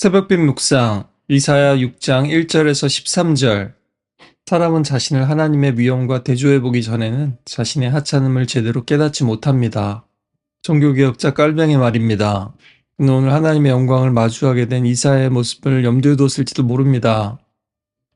새벽빛 묵상 이사야 6장 1절에서 13절. 사람은 자신을 하나님의 위엄과 대조해 보기 전에는 자신의 하찮음을 제대로 깨닫지 못합니다. 종교개혁자 깔뱅의 말입니다. 그는 오늘 하나님의 영광을 마주하게 된 이사야의 모습을 염두에 뒀을지도 모릅니다.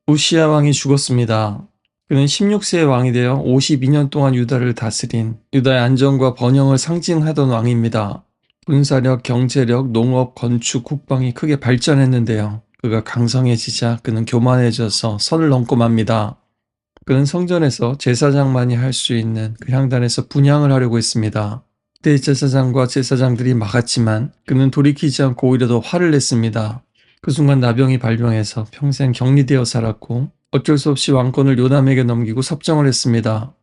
우시야 왕이 죽었습니다. 그는 16세의 왕이 되어 52년 동안 유다를 다스린 유다의 안정과 번영을 상징하던 왕입니다. 군사력, 경제력, 농업, 건축, 국방이 크게 발전했는데요. 그가 강성해지자 그는 교만해져서 선을 넘고 맙니다. 그는 성전에서 제사장만이 할 수 있는 그 향단에서 분향을 하려고 했습니다. 대제사장과 제사장들이 막았지만 그는 돌이키지 않고 오히려 더 화를 냈습니다. 그 순간 나병이 발병해서 평생 격리되어 살았고 어쩔 수 없이 왕권을 요담에게 넘기고 섭정을 했습니다.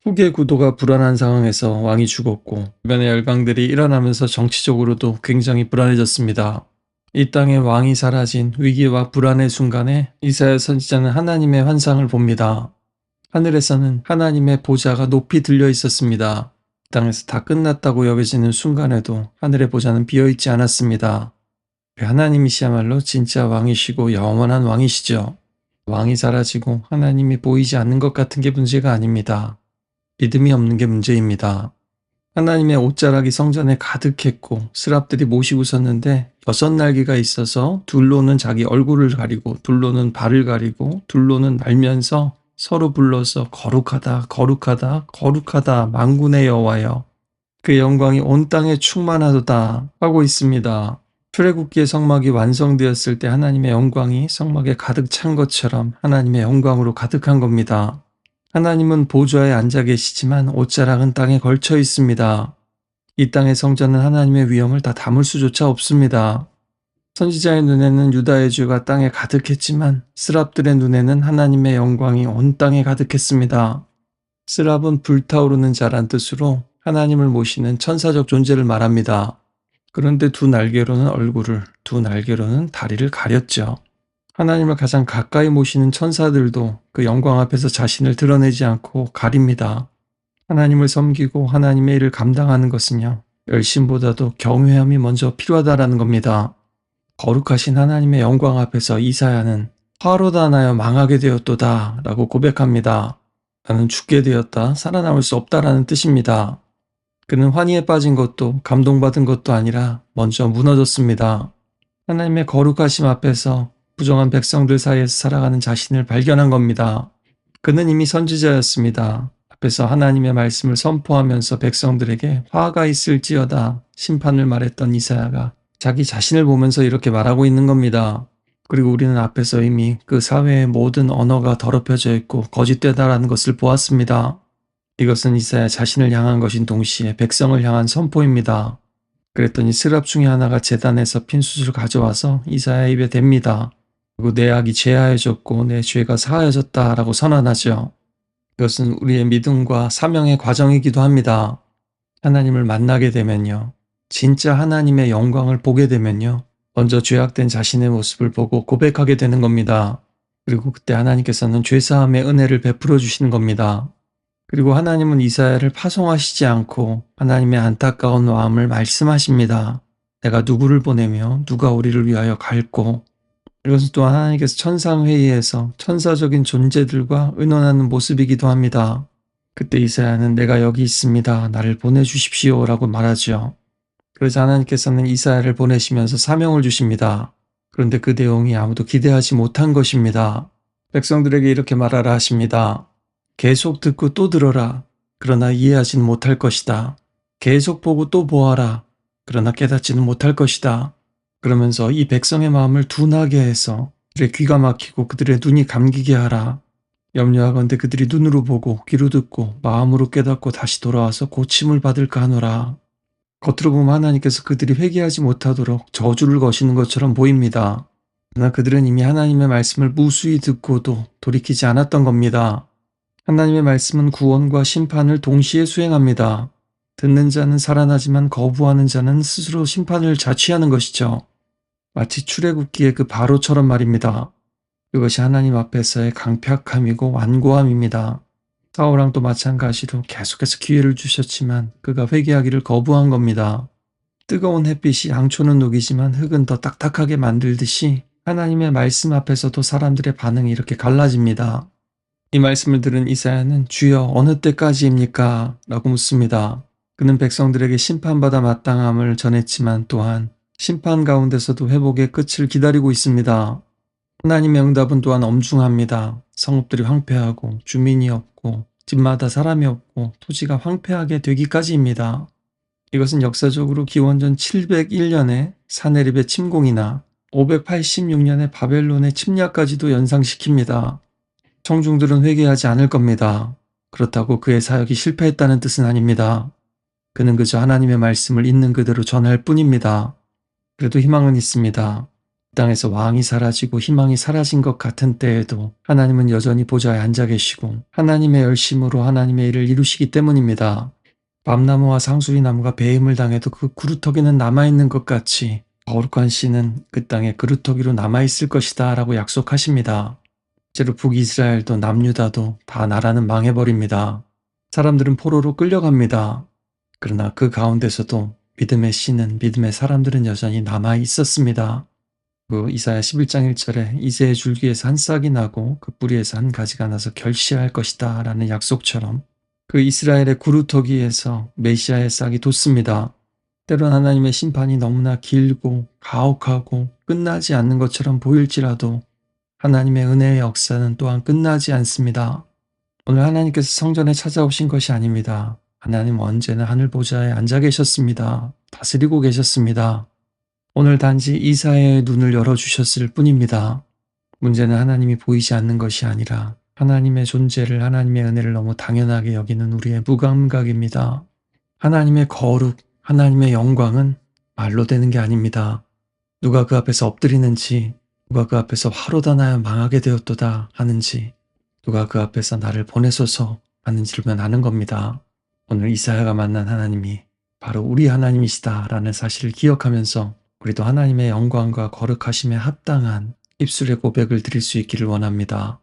후계 구도가 불안한 상황에서 왕이 죽었고 주변의 열강들이 일어나면서 정치적으로도 굉장히 불안해졌습니다. 이 땅에 왕이 사라진 위기와 불안의 순간에 이사야 선지자는 하나님의 환상을 봅니다. 하늘에서는 하나님의 보좌가 높이 들려 있었습니다. 땅에서 다 끝났다고 여겨지는 순간에도 하늘의 보좌는 비어있지 않았습니다. 하나님이시야말로 진짜 왕이시고 영원한 왕이시죠. 왕이 사라지고 하나님이 보이지 않는 것 같은 게 문제가 아닙니다. 믿음이 없는 게 문제입니다. 하나님의 옷자락이 성전에 가득했고 스랍들이 모시고 섰는데 6날개가 있어서 둘로는 자기 얼굴을 가리고 둘로는 발을 가리고 둘로는 날면서 서로 불러서 거룩하다 거룩하다 거룩하다 만군의 여호와여 그 영광이 온 땅에 충만하도다 하고 있습니다. 출애굽기의 성막이 완성되었을 때 하나님의 영광이 성막에 가득 찬 것처럼 하나님의 영광으로 가득한 겁니다. 하나님은 보좌에 앉아 계시지만 옷자락은 땅에 걸쳐 있습니다. 이 땅의 성전은 하나님의 위엄을 다 담을 수조차 없습니다. 선지자의 눈에는 유다의 죄가 땅에 가득했지만 스랍들의 눈에는 하나님의 영광이 온 땅에 가득했습니다. 스랍은 불타오르는 자란 뜻으로 하나님을 모시는 천사적 존재를 말합니다. 그런데 두 날개로는 얼굴을, 두 날개로는 다리를 가렸죠. 하나님을 가장 가까이 모시는 천사들도 그 영광 앞에서 자신을 드러내지 않고 가립니다. 하나님을 섬기고 하나님의 일을 감당하는 것은요, 열심보다도 경외함이 먼저 필요하다라는 겁니다. 거룩하신 하나님의 영광 앞에서 이사야는 화로다 나여 망하게 되었도다 라고 고백합니다. 나는 죽게 되었다, 살아남을 수 없다라는 뜻입니다. 그는 환희에 빠진 것도 감동받은 것도 아니라 먼저 무너졌습니다. 하나님의 거룩하심 앞에서 부정한 백성들 사이에서 살아가는 자신을 발견한 겁니다. 그는 이미 선지자였습니다. 앞에서 하나님의 말씀을 선포하면서 백성들에게 화가 있을지어다 심판을 말했던 이사야가 자기 자신을 보면서 이렇게 말하고 있는 겁니다. 그리고 우리는 앞에서 이미 그 사회의 모든 언어가 더럽혀져 있고 거짓되다라는 것을 보았습니다. 이것은 이사야 자신을 향한 것인 동시에 백성을 향한 선포입니다. 그랬더니 스랍 중에 하나가 제단에서 핀숯을 가져와서 이사야 입에 댑니다. 그리고 내 악이 제하여졌고 내 죄가 사하여졌다라고 선언하죠. 이것은 우리의 믿음과 사명의 과정이기도 합니다. 하나님을 만나게 되면요. 진짜 하나님의 영광을 보게 되면요. 먼저 죄악된 자신의 모습을 보고 고백하게 되는 겁니다. 그리고 그때 하나님께서는 죄사함의 은혜를 베풀어 주시는 겁니다. 그리고 하나님은 이사야를 파송하시지 않고 하나님의 안타까운 마음을 말씀하십니다. 내가 누구를 보내며 누가 우리를 위하여 갈고. 이것은 또한 하나님께서 천상회의에서 천사적인 존재들과 의논하는 모습이기도 합니다. 그때 이사야는 내가 여기 있습니다. 나를 보내주십시오 라고 말하죠. 그러자 하나님께서는 이사야를 보내시면서 사명을 주십니다. 그런데 그 내용이 아무도 기대하지 못한 것입니다. 백성들에게 이렇게 말하라 하십니다. 계속 듣고 또 들어라. 그러나 이해하지는 못할 것이다. 계속 보고 또 보아라. 그러나 깨닫지는 못할 것이다. 그러면서 이 백성의 마음을 둔하게 해서 그들의 귀가 막히고 그들의 눈이 감기게 하라. 염려하건대 그들이 눈으로 보고 귀로 듣고 마음으로 깨닫고 다시 돌아와서 고침을 받을까 하노라. 겉으로 보면 하나님께서 그들이 회개하지 못하도록 저주를 거시는 것처럼 보입니다. 그러나 그들은 이미 하나님의 말씀을 무수히 듣고도 돌이키지 않았던 겁니다. 하나님의 말씀은 구원과 심판을 동시에 수행합니다. 듣는 자는 살아나지만 거부하는 자는 스스로 심판을 자취하는 것이죠. 마치 출애굽기의 그 바로처럼 말입니다. 그것이 하나님 앞에서의 강팍함이고 완고함입니다. 사울왕도 마찬가지로 계속해서 기회를 주셨지만 그가 회개하기를 거부한 겁니다. 뜨거운 햇빛이 양초는 녹이지만 흙은 더 딱딱하게 만들듯이 하나님의 말씀 앞에서도 사람들의 반응이 이렇게 갈라집니다. 이 말씀을 들은 이사야는 주여 어느 때까지입니까? 라고 묻습니다. 그는 백성들에게 심판받아 마땅함을 전했지만 또한 심판 가운데서도 회복의 끝을 기다리고 있습니다. 하나님의 응답은 또한 엄중합니다. 성읍들이 황폐하고 주민이 없고 집마다 사람이 없고 토지가 황폐하게 되기까지입니다. 이것은 역사적으로 기원전 701년에 사네립의 침공이나 586년에 바벨론의 침략까지도 연상시킵니다. 청중들은 회개하지 않을 겁니다. 그렇다고 그의 사역이 실패했다는 뜻은 아닙니다. 그는 그저 하나님의 말씀을 있는 그대로 전할 뿐입니다. 그래도 희망은 있습니다. 이 땅에서 왕이 사라지고 희망이 사라진 것 같은 때에도 하나님은 여전히 보좌에 앉아 계시고 하나님의 열심으로 하나님의 일을 이루시기 때문입니다. 밤나무와 상수리 나무가 배임을 당해도 그 구루터기는 남아있는 것 같이 거룩한 씨는 그 땅에 그루터기로 남아있을 것이다 라고 약속하십니다. 실제로 북이스라엘도 남유다도 다 나라는 망해버립니다. 사람들은 포로로 끌려갑니다. 그러나 그 가운데서도 믿음의 씨는 믿음의 사람들은 여전히 남아 있었습니다. 그 이사야 11장 1절에 이새의 줄기에서 한 싹이 나고 그 뿌리에서 한 가지가 나서 결실할 것이다 라는 약속처럼 그 이스라엘의 구루터기에서 메시아의 싹이 돋습니다. 때론 하나님의 심판이 너무나 길고 가혹하고 끝나지 않는 것처럼 보일지라도 하나님의 은혜의 역사는 또한 끝나지 않습니다. 오늘 하나님께서 성전에 찾아오신 것이 아닙니다. 하나님 언제나 하늘 보좌에 앉아 계셨습니다. 다스리고 계셨습니다. 오늘 단지 이사야의 눈을 열어주셨을 뿐입니다. 문제는 하나님이 보이지 않는 것이 아니라 하나님의 존재를, 하나님의 은혜를 너무 당연하게 여기는 우리의 무감각입니다. 하나님의 거룩, 하나님의 영광은 말로 되는 게 아닙니다. 누가 그 앞에서 엎드리는지, 누가 그 앞에서 화로다 나여 망하게 되었도다 하는지, 누가 그 앞에서 나를 보내소서 하는지로만 아는 겁니다. 오늘 이사야가 만난 하나님이 바로 우리 하나님이시다라는 사실을 기억하면서 우리도 하나님의 영광과 거룩하심에 합당한 입술의 고백을 드릴 수 있기를 원합니다.